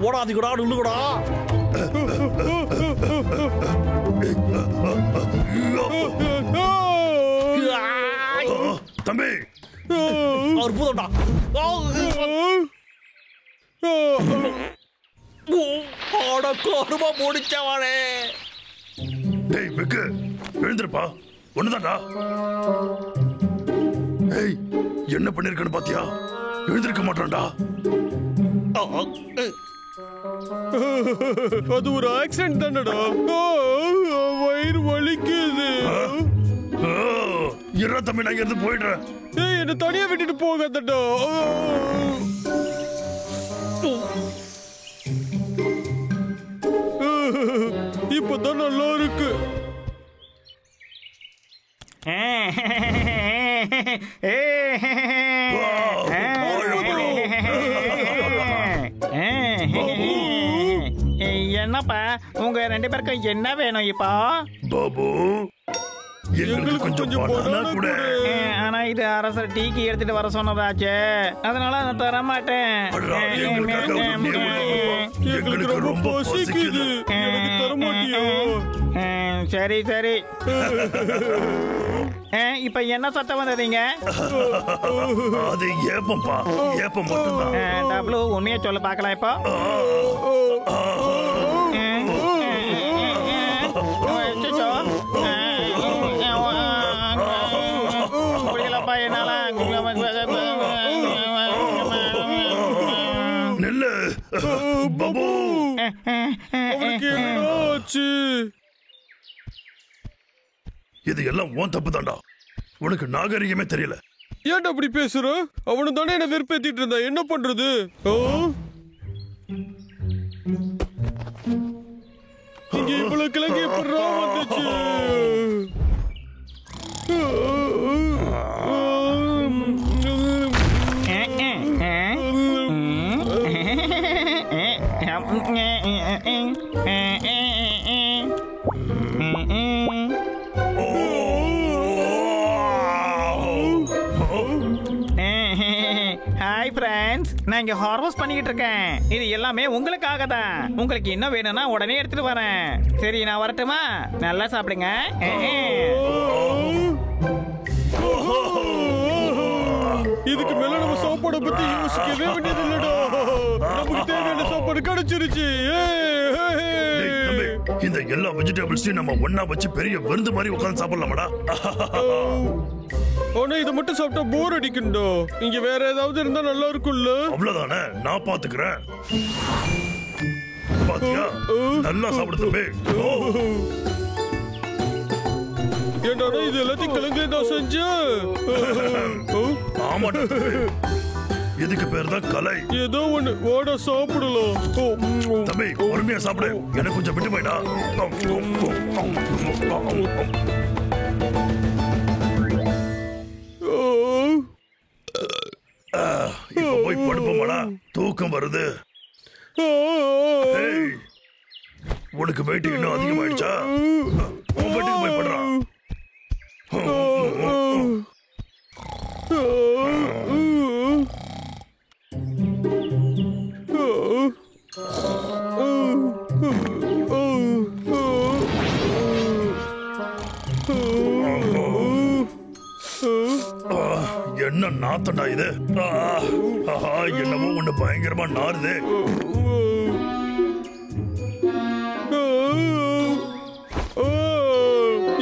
ஓடாதீங்கடா, நில்லுங்கடா. தம்பி அற்புதம்டா. கருமா முடிச்சவனே. டேய் வெக்கு, எழுந்திருப்பா. ஒண்ணுதான்டா. ஏய், என்ன பண்ணிருக்கன்னு பாத்தியா? எழுந்திருக்க மாட்டான்டா. அது ஒரு ஆக்சிடென்ட் தானடா. வயிறு வலிக்குது. இருடா தம்பி, நான் இருந்து போயிடுறேன். ஏய், என்ன தனியா விட்டுட்டு போகாதடா. இப்பதான் நல்லா இருக்கு. என்னப்பா உங்க 2 பேருக்கும் என்ன வேணும் இப்போ? பாபு, எங்களுக்கு கொஞ்சம் பனானா கூட. ஆனா இது அரசர் டீக்கு எடுத்துட்டு வர சொன்னதாச்சே, அதனால நான் தர மாட்டேன். எங்களுக்கு ரொம்ப பசிக்குது. தர மாட்டியா? சரி சரி. இப்ப என்ன சத்தம் வந்ததீங்க? அது ஏப்பம்பா, ஏப்பம் மட்டும்தான். டபுள் உண்மையை சொல்ல பார்க்கலாம் இப்போ. நெல்லு பாபு, இது எல்லாம் உன் தப்பு தான்டா. உனக்கு நாகரிகமே தெரியல. ஏன்டா அப்படி பேசுற? அவனு தானே என்ன வெறுப்பேத்திட்டு இருந்தா, என்ன பண்றது? இங்க இவ்வளவு கிழங்கு எப்படி வந்துச்சு? ஹாய் ஃப்ரெண்ட்ஸ், நான் இங்க ஹார்வெஸ்ட் பண்ணிக்கிட்டு இருக்கேன். இது எல்லாமே உங்களுக்காக தான். உங்களுக்கு என்ன வேணும்னா உடனே எடுத்துட்டு வரேன். சரி, நான் வரட்டுமா? நல்லா சாப்பிடுங்க. இதுக்கு மேல நம்ம சாப்பாடை பத்தி யோசிக்கவே வேண்டியது இல்லடா. நமக்கு தேவையான சாப்பாடு கிடைச்சிருச்சு. இந்த எல்லா வெஜிடபிள்ஸையும் நம்ம ஒண்ணா வச்சு பெரிய விருந்து மாதிரி உட்கார்ந்து சாப்பிடலாமடா. ஆனா இதை மட்டும் சாப்பிட்டா போர் அடிக்கும்டா. இங்க வேற ஏதாவது இருந்தா நல்லா இருக்கும்ல? அவ்வளவுதானே, நான் பாத்துக்கிறேன். பாத்தியா, நல்லா சாப்பிடு தம்பி. ஏன்டா இது எல்லாத்தையும் கிழங்கு நான் செஞ்சேன்? ஆமாடா, இதுக்கு பேர் தான் கலை. ஏதோ ஒண்ணு வாடா சாப்பிடலாம். தம்பி பொறுமையா சாப்பிடு, எனக்கு கொஞ்சம் விட்டு போயிடா. இப்ப போய் படுப்போமாடா, தூக்கம் வருது. உனக்கு வெயிட் இன்னும் அதிகமாயிடுச்சா? உன் வீட்டுக்கு போய் படுறான். என்ன நாத்தண்டா இது? என்னமோ ஒண்ணு பயங்கரமா நாறுது.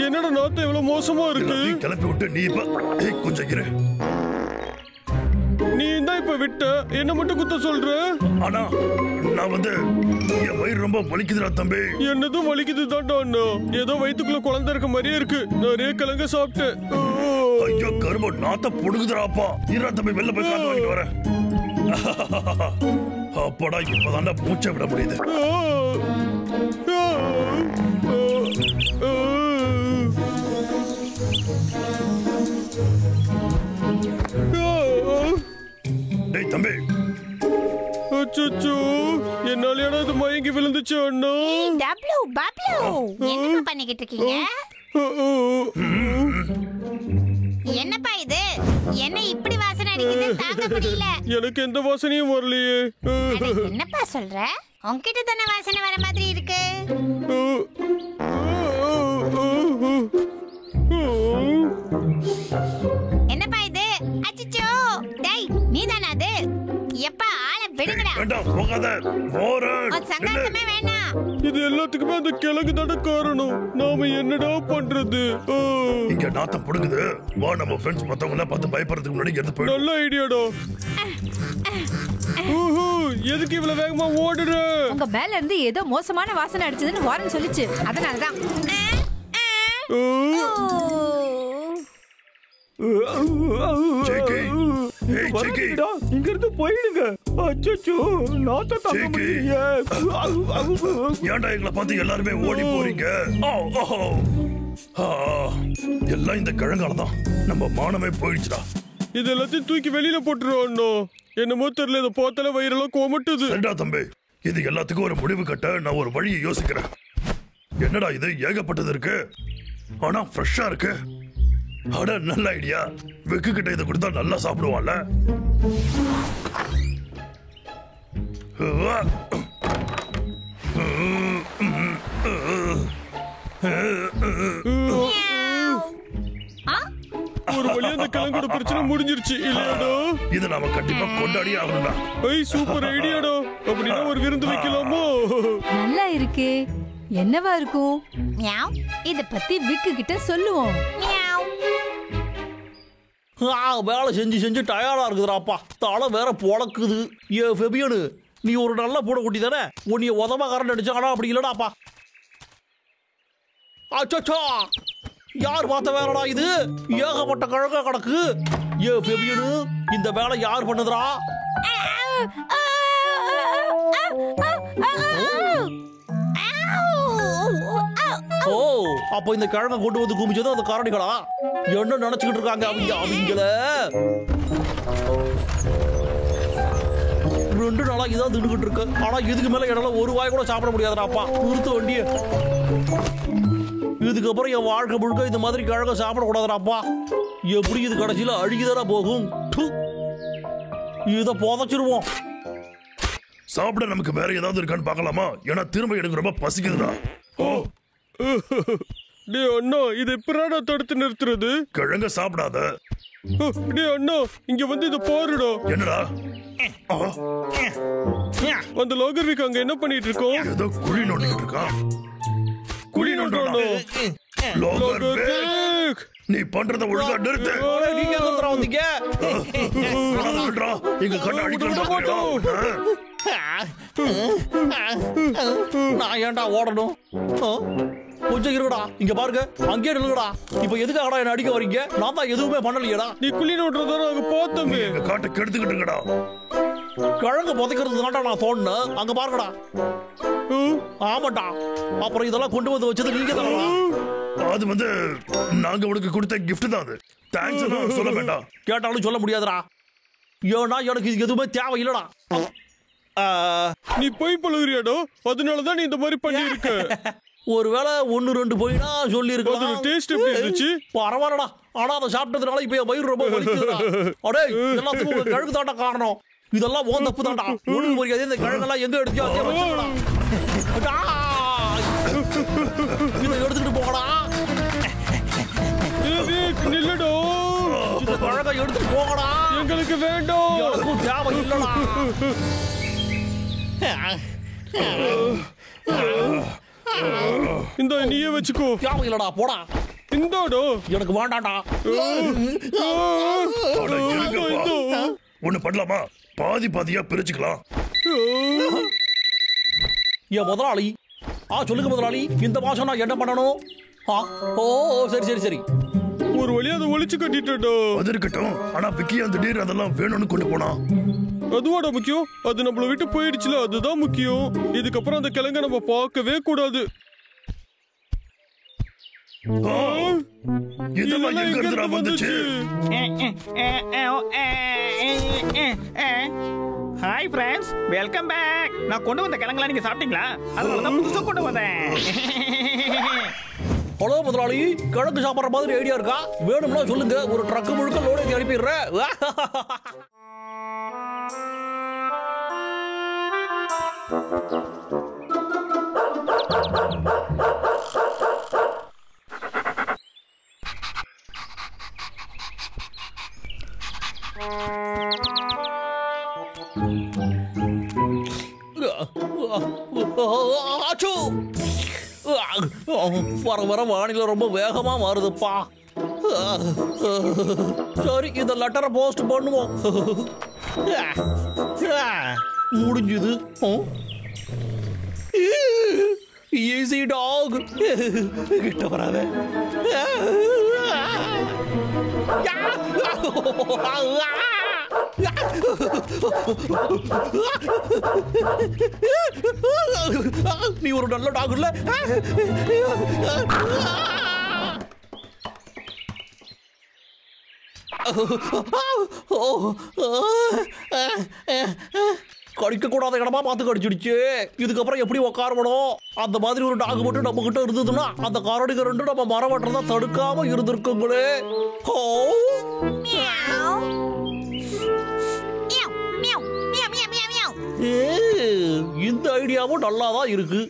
என்னடா நாத்தம் இவ்வளவு மோசமா இருக்கு? கிளப்பி விட்டு நீ இப்ப கொஞ்சம் இரு. நீ தான் இப்ப விட்ட, என்ன மட்டும் குத்த சொல்ற? ஆனா நான் என் வயிறு ரொம்ப வலிக்குதுடா தம்பி. என்னதும் வலிக்குது தான்டா அண்ணா. ஏதோ வயித்துக்குள்ள குழந்தை இருக்க மாதிரியே இருக்கு. நிறைய கிழங்க சாப்பிட்டேன். ஐயோ கரும்பு நாத்த புடுங்குதுடாப்பா. இருடா தம்பி, வெளில போய் காத்து வாங்கிட்டு வரேன். அப்படா இப்பதான்டா மூச்சை விட முடியுது. டேய் தம்பி, அச்சச்சோ, என்னால இது மயங்கி விழுந்துச்சு அண்ணா. டப்ளு பப்ளு, என்ன பண்ணிக்கிட்டு இருக்கீங்க? என்னப்பா இது? என்ன இப்படி வாசனை அடிக்குது தாங்க முடியல. எனக்கு எந்த வாசனையும் வரலையே. அட, என்னப்பா சொல்ற? உன்கிட்ட தானே வாசனை வர மாதிரி இருக்கு. என்னப்பா இது? அச்சச்சோ, டேய் நீதானா அது? எப்பா ஆளை விடுங்கடா. வேண்டாம் போகாத. உன் சங்காத்தமே வேணாம். இது எல்லாத்துக்குமே அந்த கிழங்கு தானே காரணம். நாம என்னடா பண்றது? இங்க நாத்தம் புடுங்குது. வா நம்ம ஃப்ரெண்ட்ஸ் மத்தவங்க எல்லாம் பார்த்து பயப்படுறதுக்கு முன்னாடி எடுத்து போயிடு. நல்ல ஐடியாடா. எதுக்கு இவ்வளவு வேகமா ஓடுற? உங்க மேல இருந்து ஏதோ மோசமான வாசனை அடிச்சதுன்னு வாரன் சொல்லிச்சு. அதனாலதான். ஜேகே, ஏய் ஜேகே, இங்க இருந்து போயிடுங்க. அச்சச்சோ, நாத்த தாங்க முடியலையே. ஏன்டா எங்களை பார்த்து எல்லாருமே ஓடி போறீங்க? எல்லாம் இந்த கிழங்கால தான் நம்ம மானமே போயிடுச்சுடா. இது எல்லாத்தையும் தூக்கி வெளியில போட்டுருவோம். என்னமோ தெரியல, இதை போத்தால வயிறெல்லாம் கோமட்டுது. சரிடா தம்பி, இது எல்லாத்துக்கும் ஒரு முடிவு கட்ட நான் ஒரு வழியை யோசிக்கிறேன். என்னடா இது ஏகப்பட்டது இருக்கு, ஆனா ஃப்ரெஷ்ஷா இருக்கு. அட நல்ல ஐடியா. வெக்கு கிட்ட இதை கொடுத்தா நல்லா சாப்பிடுவான்ல. ஒரு வழியா அந்த கிழங்கோட பிரச்சனை முடிஞ்சிருச்சு இல்லையாடா? இதை நாம கண்டிப்பா கொண்டாடி ஆகணும்டா. ஐய் சூப்பர் ஐடியாடா. அப்படின்னா ஒரு விருந்து வைக்கலாமோ? நல்லா இருக்கே. என்னவா இருக்கும்? மியாவ் இத பத்தி விக்கு கிட்ட சொல்லுவோம். மியாவ். வேலை செஞ்சு செஞ்சு டயர்டா இருக்குதுடாப்பா. தலை வேற பொழக்குது. ஏ ஃபெபியனு, நீ ஒரு நல்ல பூனை குட்டி தானே? உன்னைய உதவ கரண்ட் அடிச்சானா? அப்படி இல்லடாப்பா. அச்சச்சோ, யார் பார்த்த வேலைடா இது? ஏகப்பட்ட கழக கிடக்கு. ஏ ஃபெபியனு, இந்த வேலை யார் பண்ணுதுடா? ஓ, அப்ப இந்த கிழங்க கொண்டு வந்து குமிச்சது அந்த காரணிகளா? என்ன நினைச்சுக்கிட்டு இருக்காங்க அவங்கள? 2 நாளா இதான் தின்னுகிட்டு இருக்கு. ஆனா இதுக்கு மேல என்னால ஒரு வாய் கூட சாப்பிட முடியாதுடாப்பா. நிறுத்த வண்டிய. இதுக்கப்புறம் என் வாழ்க்கை முழுக்க இந்த மாதிரி கிழங்க சாப்பிட கூடாதுடாப்பா. எப்படி இது கடைசியில அழுகிதானா போகும்? இதை புதைச்சிருவோம். சாப்பிட நமக்கு வேற ஏதாவது இருக்கான்னு பார்க்கலாமா? ஏன்னா திரும்ப எனக்கு ரொம்ப பசிக்குதுடா. டே அண்ணா, இது எப்படா தடுத்து நிறுத்துறது? கிழங்க சாப்பிடாத. டே அண்ணா, இங்க வந்து இத பாருடா. என்னடா? அந்த லாகர்விக் அங்க என்ன பண்ணிட்டு இருக்கோம்? ஏதோ குழி நோண்டிட்டு இருக்கான். குழி நோண்டானோ? லாகர்விக், நீ பண்றத ஒழுங்கா நிறுத்து. நீங்க எங்க வந்தீங்க? எங்க கண்ண அடிக்கலாம். நான் ஏன்டா ஓடணும்? கொஞ்சம் இருடா, இங்க பாருங்க, அங்கே நில்லுடா. இப்ப எதுக்காகடா என்ன அடிக்க வரீங்க? நான் தான் எதுவுமே பண்ணலையேடா. நீ குழி நோட்டுறதா நாங்க பார்த்தோமே. எங்க காட்டை கெடுத்துக்கிட்டுங்கடா. கிழங்கு புதைக்கிறது தான்டா நான் தோணுனேன். அங்க பாருங்கடா. ஆமாட்டா. அப்புறம் இதெல்லாம் கொண்டு வந்து வச்சது நீங்க தானடா? அது வந்து நாங்க உனக்கு கொடுத்த கிஃப்ட் தான். அது தேங்க்ஸ் சொல்ல வேண்டாம். கேட்டாலும் சொல்ல முடியாதுடா. ஏன்னா எனக்கு இது எதுவுமே தேவையில்லடா. நீ போய் பழகுறியாடோ? அதனாலதான் நீ இந்த மாதிரி பண்ணி இருக்க. ஒருவேளை 1-2 போயினா சொல்லி இருக்கலாம். டேஸ்ட் எப்படி இருந்துச்சு? பரவாயில்லடா. ஆனா அதை சாப்பிட்டதுனால இப்ப என் வயிறு ரொம்ப வலிக்குதுடா. அடே, எல்லாத்துக்கும் உங்க கிழங்கு தாண்டா காரணம். இதெல்லாம் ஓன் தப்பு தாண்டா. ஒழுங்கு மரியாதை இந்த கிழங்கெல்லாம் எங்க எடுத்தியோ அதே வச்சுக்கடா. இதை எடுத்துட்டு போகடா. நில்லடோ. இந்த கிழங்கை எடுத்துட்டு போகடா. எங்களுக்கு வேண்டாம். எனக்கும் தேவை இல்லடா. இந்த நீயே வச்சுக்கோ. தேவை இல்லடா, போடா. இந்தாடோ. எனக்கு வேண்டாம்டா. ஒண்ணு பண்ணலாமா? பாதி பாதியா பிரிச்சுக்கலாம். என் முதலாளி. சொல்லுங்க முதலாளி, இந்த மாசம் நான் என்ன பண்ணணும்? ஓ சரி சரி சரி. ஒரு வழியா அதை ஒளிச்சு கட்டிட்டோ. அது இருக்கட்டும். ஆனா விக்கி அந்த திடீர் அதெல்லாம் வேணும்னு கொண்டு போனா. அதுவாடா முக்கியம். அது நம்மள விட்டு போயிடுச்சுல, அதுதான் முக்கியம். இதுக்கப்புறம் அந்த கிழங்க நம்ம பார்க்கவே கூடாது. இதெல்லாம் எங்க இருந்து வந்துச்சு? Hi friends, welcome back. நான் கொண்டு வந்த கிழங்கெல்லாம் நீங்க சாப்பிட்டீங்களா? அதனால தான் புதுசா கொண்டு வந்தேன். ஹலோ முதலாளி, கிழங்கு சாப்பிட்ற மாதிரி ஐடியா இருக்கா? வேணும்னா சொல்லுங்க, ஒரு ட்ரக் முழுக்க லோடு ஏற்றி அனுப்பிடுறேன். வர வர வானிலை ரொம்ப வேகமா மாறுதுப்பா. சரி, இந்த லெட்டரை போஸ்ட் பண்ணுவோம். முடிஞ்சது. ஈஸி டாக், கிட்ட வராத. நீ ஒரு நல்ல டாக் இல்ல? கடிக்க கூடாத இடமா பார்த்து கடிச்சிடுச்சு. இதுக்கப்புறம் எப்படி உட்காரணும்? அந்த மாதிரி ஒரு டாக் மட்டும் நம்ம கிட்ட இருந்ததுன்னா அந்த கரடிக ரெண்டும் நம்ம மரம் வெட்டுறதா தடுக்காம இருந்திருக்குங்களே. இந்த ஐடியாவும் நல்லாதான் இருக்கு.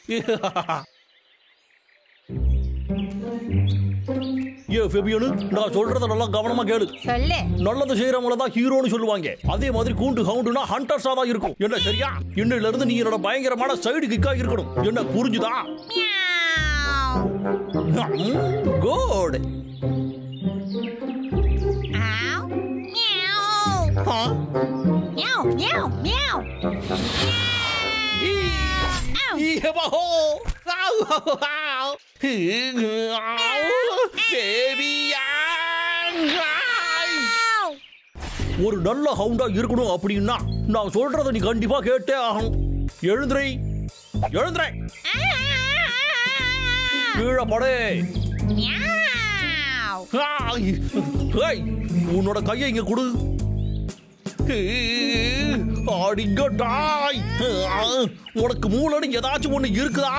நான் சொல்றத நல்லா கவனமா கேளு. சொல்லு. நல்லது செய்யறவங்கள தான் ஹீரோன்னு சொல்லுவாங்க. அதே மாதிரி கூண்டு ஹவுண்டுனா ஹண்டர்ஸா தான் இருக்கும். என்ன சரியா? இன்னையில இருந்து நீ என்னோட பயங்கரமான சைடு கிக்கா இருக்கணும். என்ன புரிஞ்சுதா? குட். ஒரு நல்ல ஹவுண்டா இருக்கணும் அப்படின்னா நான் சொல்றத நீ கண்டிப்பா கேட்டே ஆகணும். எழுந்திரை, எழுந்திரை, கீழே படே. உன்னோட கையை இங்க கொடு. அடிங்கடாய், உனக்கு மூளைன்னு ஏதாச்சும் ஒண்ணு இருக்குதா?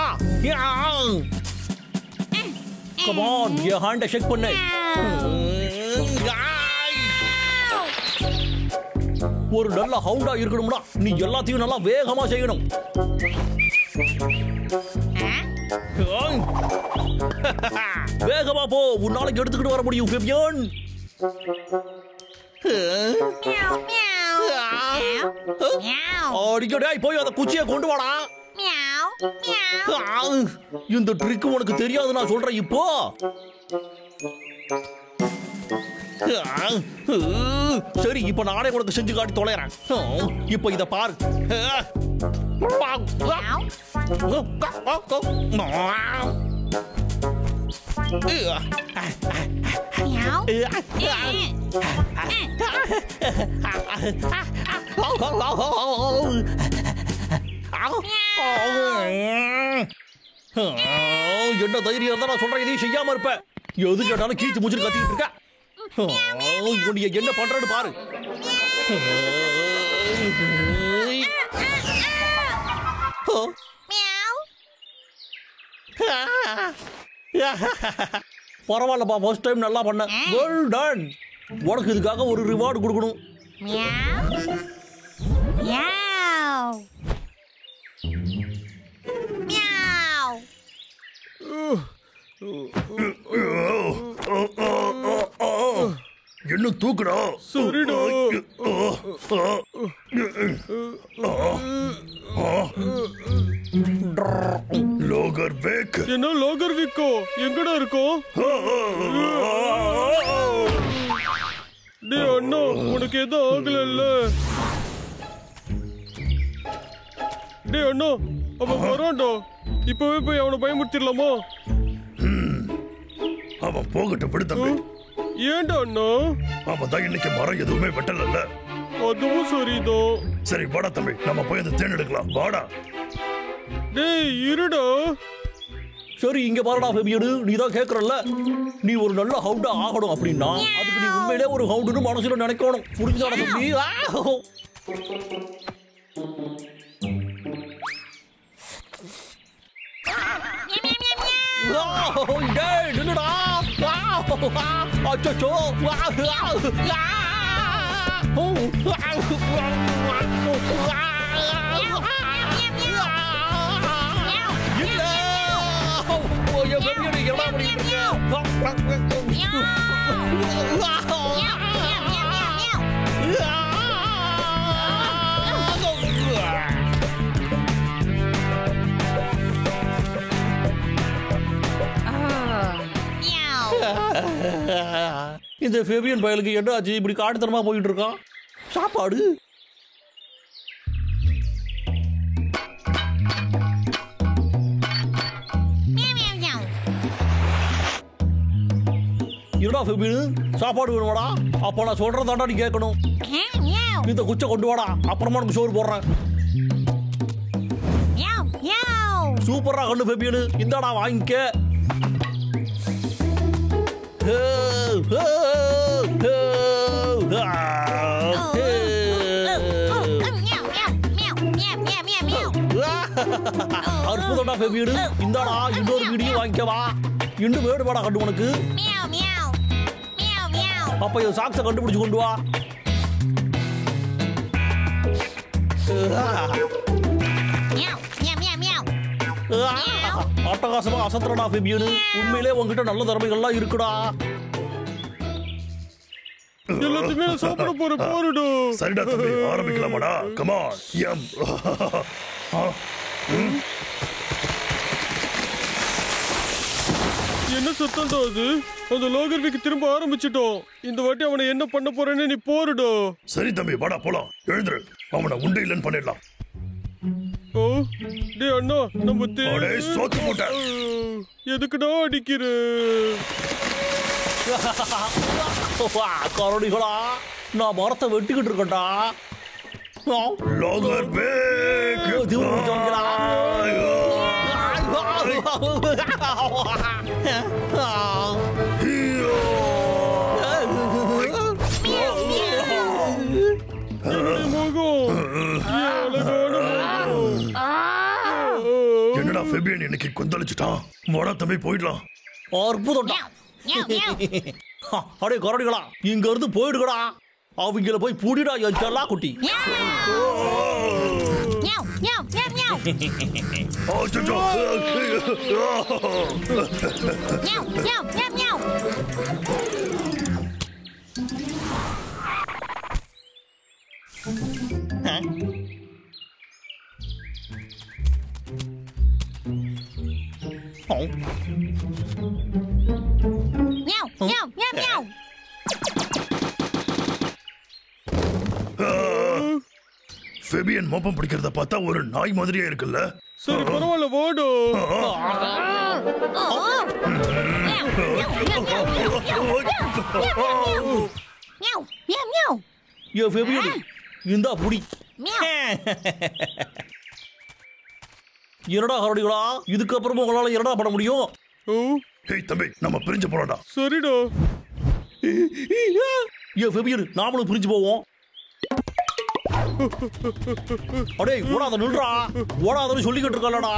Come on, என் ஹேண்டை ஷேக் பண்ணு. ஒரு நல்ல ஹவுண்டா இருக்கணும்னா நீ எல்லாத்தையும் நல்லா வேகமா செய்யணும். வேகமா போ, உன்னால எடுத்துக்கிட்டு வர முடியும் ஃபெபியன். அடிக்கடாய், போய் அந்த குச்சியை கொண்டு வாடா. இந்த ட்ரிக் உனக்கு தெரியாது, நான் சொல்றேன் இப்போ. சரி, இப்ப நானே உனக்கு செஞ்சு காட்டி தொலைறேன். இப்ப இத பாரு. என்ன தைரியம் இருந்தா நான் சொல்றேன் இதையும் செய்யாம இருப்ப. எது கேட்டாலும் கீச்சு மூச்சு கத்திட்டு இருக்க. என்ன பண்றன்னு பாரு. பரவாயில்லப்பா, ஃபர்ஸ்ட் டைம் நல்லா பண்ண. Well done. உனக்கு இதுக்காக ஒரு ரிவார்டு கொடுக்கணும். என்ன தூக்குடா. சரிடா. லோகர் வேக். என்ன லோகர் விக்கோ? எங்கடா இருக்கோம்? டேய் அண்ணா, உனக்கு எதுவும் ஆகல? டேய் அண்ணா, அவன் வரான்டா. இப்பவே போய் அவனை பயமுறுத்திடலாமா? அவன் போகட்டும், விடு தம்பி. ஏன்டா அண்ணா? அவன் தான் இன்னைக்கு மரம் எதுவுமே வெட்டல. அதுவும் சரிதான். சரி வாடா தம்பி, நம்ம போய் அந்த தேன் எடுக்கலாம். வாடா. டேய் இருடா. சரி, இங்க பாருடா ஃபெபியன், நீ தான் கேக்குறல்ல, நீ ஒரு நல்ல ஹவுண்டா ஆகணும் அப்படின்னா அதுக்கு நீ உண்மையிலே ஒரு ஹவுண்டுன்னு மனசுல நினைக்கணும். புரிஞ்சுதாடா தம்பி? டேய் நில்லுடா அச்சோ இந்த ஃபேபியன் பயலுக்கு என்ன ஆச்சு இப்படி காட்டுத்தனமா போயிட்டு இருக்கான் சாப்பாடு என்னடா ஃபேபியன் சாப்பாடு வேணுமாடா அப்ப நான் சொல்றதாண்டா நீ கேட்கணும் இந்த குச்சை கொண்டு வாடா அப்புறமா உனக்கு சோறு போடுறேன் சூப்பரா கண்ணு ஃபேபியன் இந்தாடா வாங்கிக்க அற்புதம்டா ஃபேபியன் இந்தாடா இன்னொரு வீடியோ வாங்கிக்கவா இன்னும் வேடுபாடா கண்டு உனக்கு அப்ப இந்த சாக்ஸை கண்டுபிடிச்சு கொண்டு வா அட்டகாசமா அசத்துறடா ஃபேபியன் உண்மையிலே உங்ககிட்ட நல்ல திறமைகள்லாம் இருக்குடா எல்லாத்தையுமே சாப்பிட போறடா சரிடா தம்பி ஆரம்பிக்கலாமாடா கமான் எம் என்ன சத்தம்டா அது அந்த லோகர்விக்கு திரும்ப ஆரம்பிச்சிட்டோம் இந்த வாட்டி அவனை என்ன பண்ண போறேன்னு நீ போறடா சரி தம்பி வாடா போலாம் எழுந்துரு அவனை உண்டை இல்லைன்னு பண்ணிடலாம் ஓ டேய் அண்ணா நம்ம சோத்து போட்ட எதுக்குடா அடிக்கிற கரடிகளா நான் மரத்தை வெட்டிக்கிட்டு இருக்கேன்டா லோகர் பேக் என்னடா ஃபேபியன் இன்னைக்கு கொந்தளிச்சுட்டான் வாடா தம்பி போயிடலாம் அற்புதம்டா அடே கரடிகளா இங்க இருந்து போயிடுகடா அவங்கள போய் பூடிடா என் செல்லா குட்டி ஃபேபியன் மோப்பம் பிடிக்கிறத பார்த்தா ஒரு நாய் மாதிரியே இருக்குல்ல சரி பரவாயில்ல வாடோ இந்தா புடி என்னடா கரடிகளா இதுக்கப்புறமா உங்களால என்னடா பண்ண முடியும் ஹேய் தம்பி நம்ம பிரிஞ்சு போறோம்டா சரிடா ஃபேபியன் நாமளும் பிரிஞ்சு போவோம் அடே ஓடாத நில்றா ஓடாதன்னு சொல்லிக்கிட்டு இருக்கலடா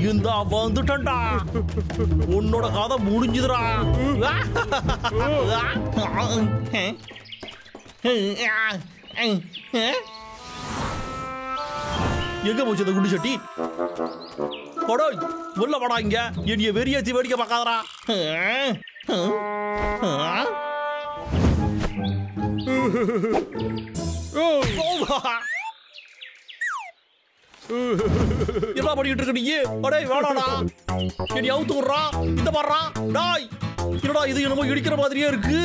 இந்த வந்துட்டா உன்னோட கதை முடிஞ்சுதுடா எங்க போச்சு அந்த குண்டு சட்டி படோ உள்ள வாடா இங்க என்னைய வெறியேத்தி வேடிக்கை பார்க்காதடா என்ன பண்ணிட்டு இருக்க நீ அடே வேடாடா என்னை அவுத்து விடுறா இந்த பாடுறா டாய் என்னடா இது என்னமோ இடிக்கிற மாதிரியே இருக்கு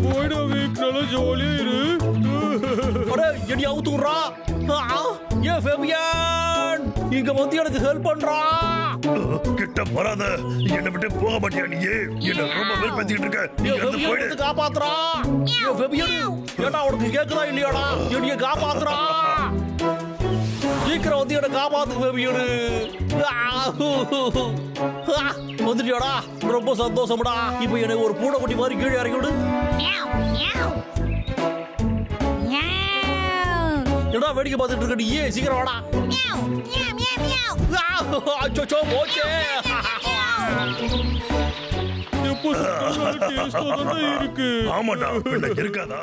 போய்டா வீக் நல்லா ஜாலியா இரு அடே என்னை அவுத்து விடுறா ஏ ஃபேபியன் இங்க வந்து எனக்கு ஹெல்ப் பண்றா கிட்ட வராத என்ன விட்டு போக மாட்டியா நீ என்ன ரொம்ப வெல்பத்திட்டு இருக்க நீ வந்து போய்டு காப்பாத்துறா ஏ ஃபேபியன் ஏடா உனக்கு கேக்குதா இல்லையாடா என்னைய காப்பாத்துறா சீக்கிரம் வந்து என்ன காப்பாத்து ஃபேபியன் வந்துட்டியாடா ரொம்ப சந்தோஷம்டா இப்போ எனக்கு ஒரு பூனைக்குட்டி மாதிரி கீழே இறக்கி விடு என்னடா என்னடா வேடிக்கை பார்த்துட்டு இருக்க நீ? சீக்கிரம் வாடா. Meow meow meow meow. அச்சோ போச்சே. எப்போ டேஸ்டா இருக்கு. ஆமாடா, பின்ன இருக்காதா?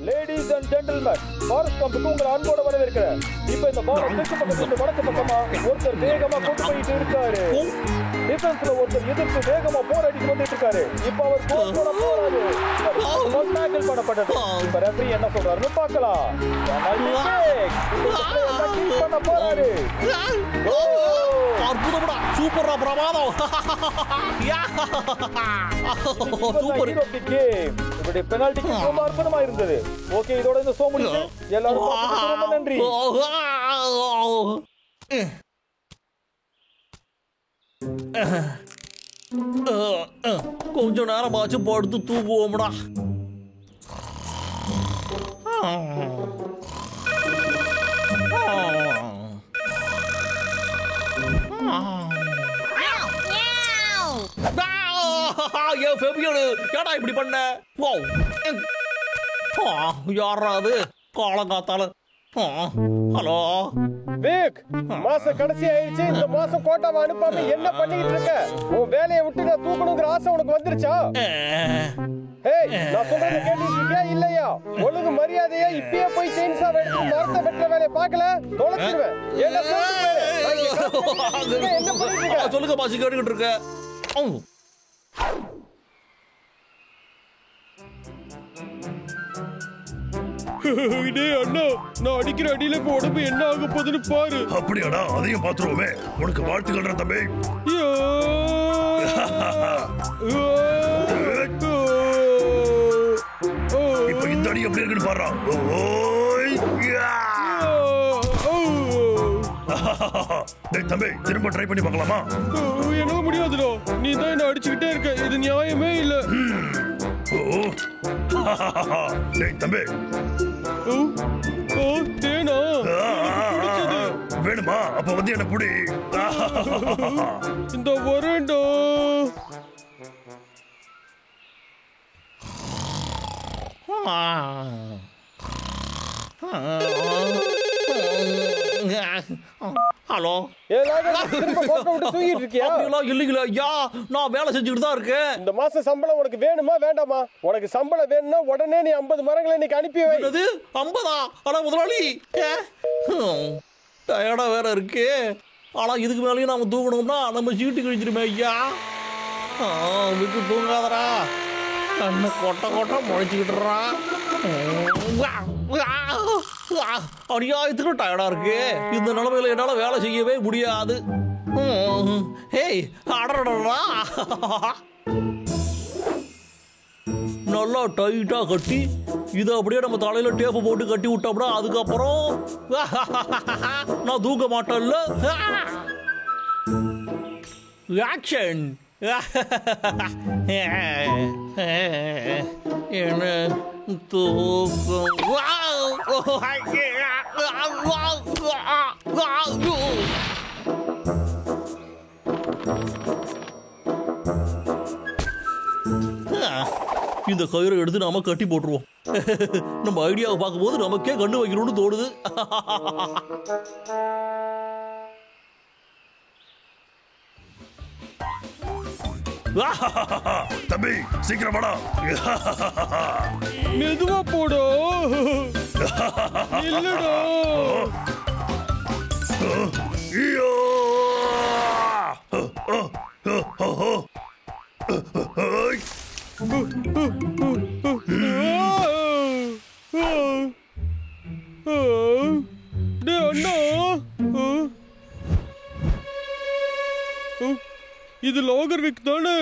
லேடிஸ் அண்ட் ஜென்டில்மேன், ஃபாரஸ்ட் கம்புக்கு உங்களை அன்போட வரவேற்கிறேன். இப்போ இந்த பாலம் தெற்கு பக்கத்துல வடக்கு பக்கமா ஒருத்தர் வேகமா கொண்டு போயிட்டு இருக்காரு. டிஃபென்ஸ்ல ஒருத்தர் எதிர்த்து வேகமா போர் அடிச்சு வந்துட்டு இருக்காரு. இப்போ அவர் போர் போட போறாரு. டேக்கிள் பண்ணப்பட்டது. இப்போ ரெஃபரி என்ன சொல்றாருன்னு பார்க்கலாம். பண்ண போறாரு. அற்புதம்டா, சூப்பரா, பிரமாதம். சூப்பர். இவருடைய பெனால்டி ரொம்ப அற்புதமா இருந்தது. ஓகே, இதோட இந்த ஷோ முடியுது. எல்லாரும் ரொம்ப நன்றி. கொஞ்ச நேரமாச்சு படுத்து தூங்குவோம்டா. ஏடா இப்படி பண்ண? யாரா அது காலங்காத்தால? ஹலோ விக், மாசம் கடைசி ஆயிடுச்சு. இந்த மாசம் கோட்டாவை அனுப்பாம என்ன பண்ணிட்டு இருக்க? உன் வேலையை விட்டு நான் தூக்கணுங்கிற ஆசை உனக்கு வந்துருச்சா? ஏய், நான் சொல்றத கேட்டுட்டு இருக்கியா இல்லையா? ஒழுங்கு மரியாதையா இப்பயே போய் செயின்ஸா எடுத்து மரத்தை வெட்டுற வேலையை பார்க்கல தொலைச்சிடுவேன். என்ன பண்ணிட்டு சொல்லுங்க பாசி, கேட்டுக்கிட்டு இருக்க. அண்ணா, நான் அடிக்கிற அடியில இப்ப உடம்பு என்ன ஆக போகுதுன்னு பாரு. அப்படியாடா, அதையும் பாத்துருவோமே. உனக்கு வாழ்த்துக்கள் தம்பி. இப்ப இந்த அடி எப்படி இருக்குன்னு பாரு. தம்பி, திரும்ப ட்ரை பண்ணி பார்க்கலாமா? என்ன முடியாதுடா, நீ தான் என்ன அடிச்சுக்கிட்டே இருக்க. இது நியாயமே இல்ல. தம்பி, தேனா வேணுமா? அப்ப வந்து என்ன புடி. இந்த வரேன்டா. ஹலோ, தூங்கிட்டு இருக்கியா? இல்லைங்களா ஐயா, நான் வேலை செஞ்சுக்கிட்டு தான் இருக்கேன். இந்த மாசம் சம்பளம் உனக்கு வேணுமா வேண்டாமா? உனக்கு சம்பளம் வேணும்னா உடனே நீ 50 மரங்களை இன்னைக்கு அனுப்பி வை. 50? ஆனா முதலாளி டயர்டா வேற இருக்கு. ஆனா இதுக்கு மேலேயும் நாம தூக்கணும்னா நம்ம சீட்டு கழிச்சிருமே ஐயா. விட்டு தூங்காதரா, கண்ணு கொட்ட கொட்ட முளைச்சுக்கிட்டுறா. அநியாயத்துக்கு டயர்டா இருக்கு. இந்த நிலைமையில என்னால வேலை செய்யவே முடியாது. ஹேய், அடடா, நல்லா டைட்டா கட்டி இதை அப்படியே நம்ம தலையில டேப்பு போட்டு கட்டி விட்டோம்னா அதுக்கப்புறம் நான் தூக்க மாட்டேன்ல. ஆக்ஷன். என்ன தூக்கம்? இந்த கயிறை எடுத்து நாம கட்டி போட்டுருவோம். நம்ம ஐடியாவை பார்க்கும்போது நமக்கே கண்ணு வைக்கணும்னு தோணுது. தம்பி, சீக்கிரம் வாடா. மெதுவா போடா. இல்லடா. அண்ணா, இது லாகர் விக் தானே?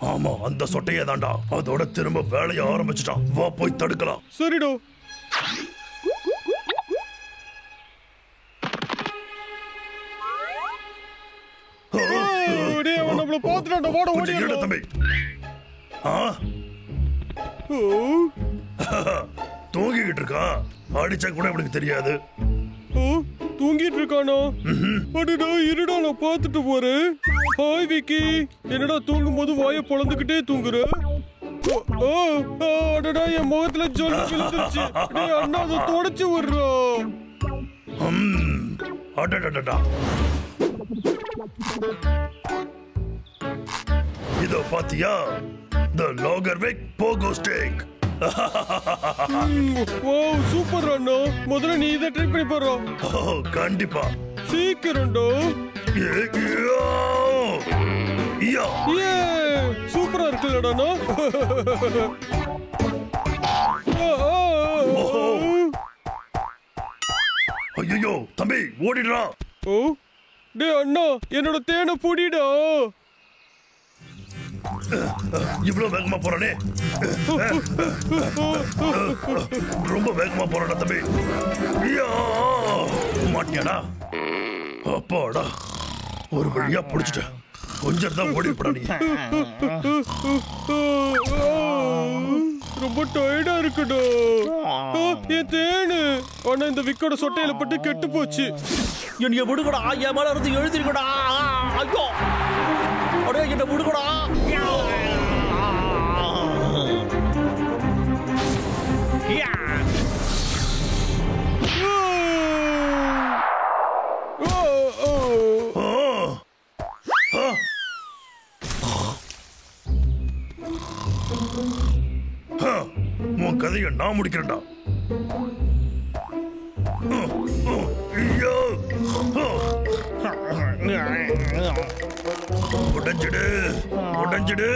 ஆமா, அந்த சொட்டையே தான்டா. அதோட திரும்ப வேலையை ஆரம்பிச்சுட்டான். வா போய் தடுக்கலாம். சரிடா. நம்மள பாத்துட்டான்டா. வாட ஓடிடலாம் தம்பி. தூங்கிக்கிட்டு இருக்கா. அடிச்சா கூட எனக்கு தெரியாது. தூங்கிட்டு இருக்கானா? அடடா, இருடா, நான் பார்த்துட்டு போறேன். ஹாய் விக்கி, என்னடா தூங்கும் போது வாயை பொளந்துக்கிட்டே தூங்குற? அடடா என் முகத்துல ஜொல்லு விழுந்துருச்சு. டேய் அண்ணா அதை தொடச்சு விடுறா. அடடடடா. இதோ பாத்தியா, த லாகர்விக் போகோ ஸ்டேக். வாவ் சூப்பர் அண்ணா. முதல்ல நீ இதை ட்ரை பண்ணி பாரு. கண்டிப்பா சீக்கிரம்டா. ஏ சூப்பரா இருக்குல்லடா. ஐயோ தம்பி ஓடிடுறா. ஓ டே அண்ணா என்னோட தேனை புடிடா. இவ்வளவு வேகமா போறானே. ரொம்ப வேகமா போறாடா தம்பி. மாட்டியாடா. அப்பாடா ஒரு வழியா புடிச்சிட்டேன். கொஞ்சம் தான் ஓடிப்படா நீ. ரொம்ப டயர்டா இருக்குடா. என் தேனு ஆனா இந்த விக்கோட சொட்டையில பட்டு கெட்டு போச்சு. என்னைய விடுகடா, என் மேல இருந்து எழுதிருக்கடா. ஐயோ அடே என்ன விடுகடா. உன் கதையை நான் முடிக்கிறேன்டா. உடைஞ்சிடு உடைஞ்சிடு,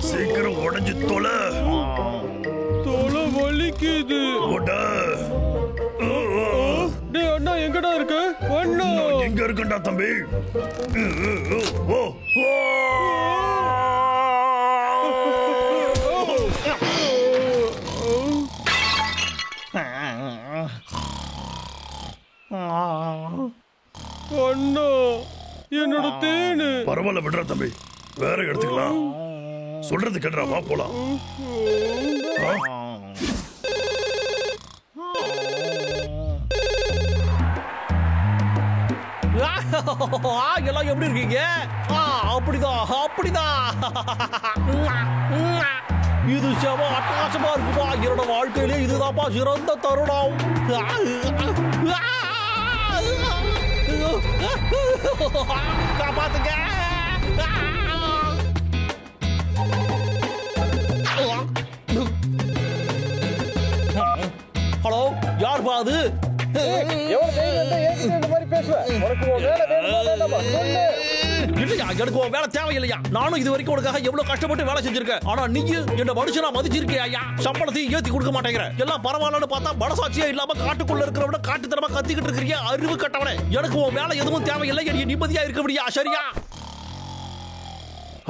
சீக்கிரம் உடைஞ்சு தொலை. தோலை வலிக்குது. டேய் அண்ணா எங்கடா இருக்க? அண்ணா எங்க இருக்கண்டா தம்பி? ஓ அண்ணா என்னோட தேனு. பரவாயில்ல விடுறா தம்பி, வேற எடுத்துக்கலாம். சொல்றது கேட்டுறா, வா போலாம். எல்லாம் எப்படி இருக்கீங்க? அப்படிதான் அப்படிதான். இது செம அட்டகாசமா இருக்குப்பா. என்னோட வாழ்க்கையிலே இதுதான்ப்பா சிறந்த தருணம். காப்பாத்துங்க. ஹலோ, யார் பாது? எனக்கு உன் வேலை தேவையில்லையா? நானும் இது வரைக்கும் உனக்காக எவ்வளவு கஷ்டப்பட்டு வேலை செஞ்சிருக்கேன். ஆனா நீ என்ன மனுஷனா மதிச்சிருக்கியா? சம்பளத்தையும் ஏத்தி கொடுக்க மாட்டேங்கிற. எல்லாம் பரவாயில்லன்னு பார்த்தா மனசாட்சியா இல்லாம காட்டுக்குள்ள இருக்கிறவன காட்டுத்தனமா கத்திக்கிட்டு இருக்கிறியா? அறிவு கட்டவனே. எனக்கு உன் வேலை எதுவும் தேவையில்லை. நீ நிம்மதியா இருக்க முடியா? சரியா?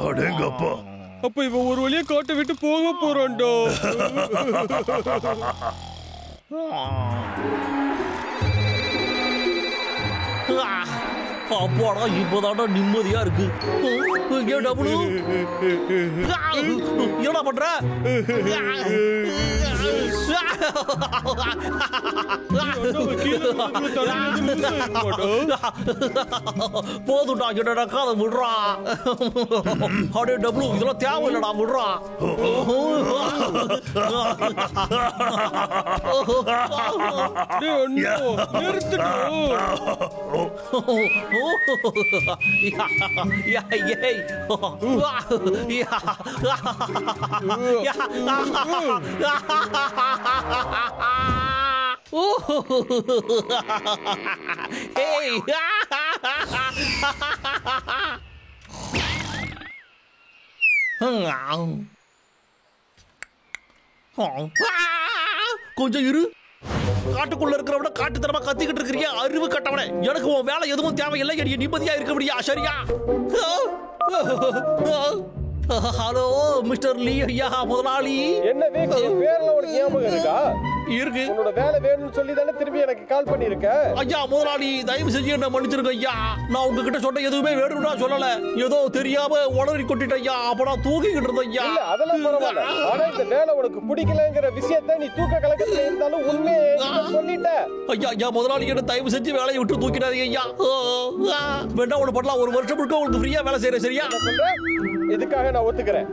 அடேங்கப்பா. அப்ப இவன் ஒரு வழியா காட்டை விட்டு போக போறான்டா. அப்பாடா இப்பதான்டா நிம்மதியா இருக்கு. என்ன பண்ற? போதுடா, என்னடா காதை விடுறா. அடே டபுள், இதெல்லாம் தேவையில்லடா, விடுறா. நிறுத்துடா. கொஞ்சம் இரு. காட்டுக்குள்ள இருக்கிறவன காட்டுத்தனமா கத்திக்கிட்டு இருக்கிறியா? அறிவு கட்டவனே. எனக்கு உன் வேலை எதுவும் தேவையில்லை. நீ நிம்மதியா இருக்க முடியா? சரியா? ஹலோ மிஸ்டர் லீ ஐயா, முதலாளி. என்ன பேர்ல உனக்கு ஞாபகம் இருக்கா? இருக்கு. உன்னோட வேலை வேணும்னு சொல்லி தானே திரும்பி எனக்கு கால் பண்ணிருக்க. ஐயா முதலாளி, தயவு செஞ்சு என்ன மன்னிச்சிருங்க ஐயா. நான் உங்ககிட்ட சொன்ன எதுவுமே வேணும்னா சொல்லல. ஏதோ தெரியாம உளறி கொட்டிட்டேன் ஐயா. அப்ப நான் தூங்கிக்கிட்டு இருந்தேன் ஐயா. இல்ல அதெல்லாம் பரவாயில்ல. ஆனா இந்த வேலை உனக்கு பிடிக்கலங்கிற விஷயத்தை நீ தூக்க கலக்கத்துல இருந்தாலும் உண்மையை சொல்லிட்ட. ஐயா ஐயா முதலாளி, என்ன தயவு செஞ்சு வேலையை விட்டு தூக்கிடாதீங்க ஐயா. வேண்டாம் ஒண்ணு பண்ணலாம். ஒரு வருஷம் முழுக்க உங்களுக்கு ஃப்ரீயா வேலை செய்யறேன். சரியா? இதுக்காக நான் ஒத்துக்கிறேன்.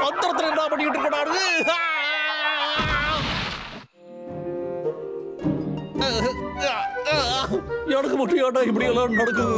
அந்தரத்துல என்ன பண்ணிட்டு இருக்கடாரு? எனக்கு மட்டும் ஏன்டா இப்படி எல்லாம் நடக்குது?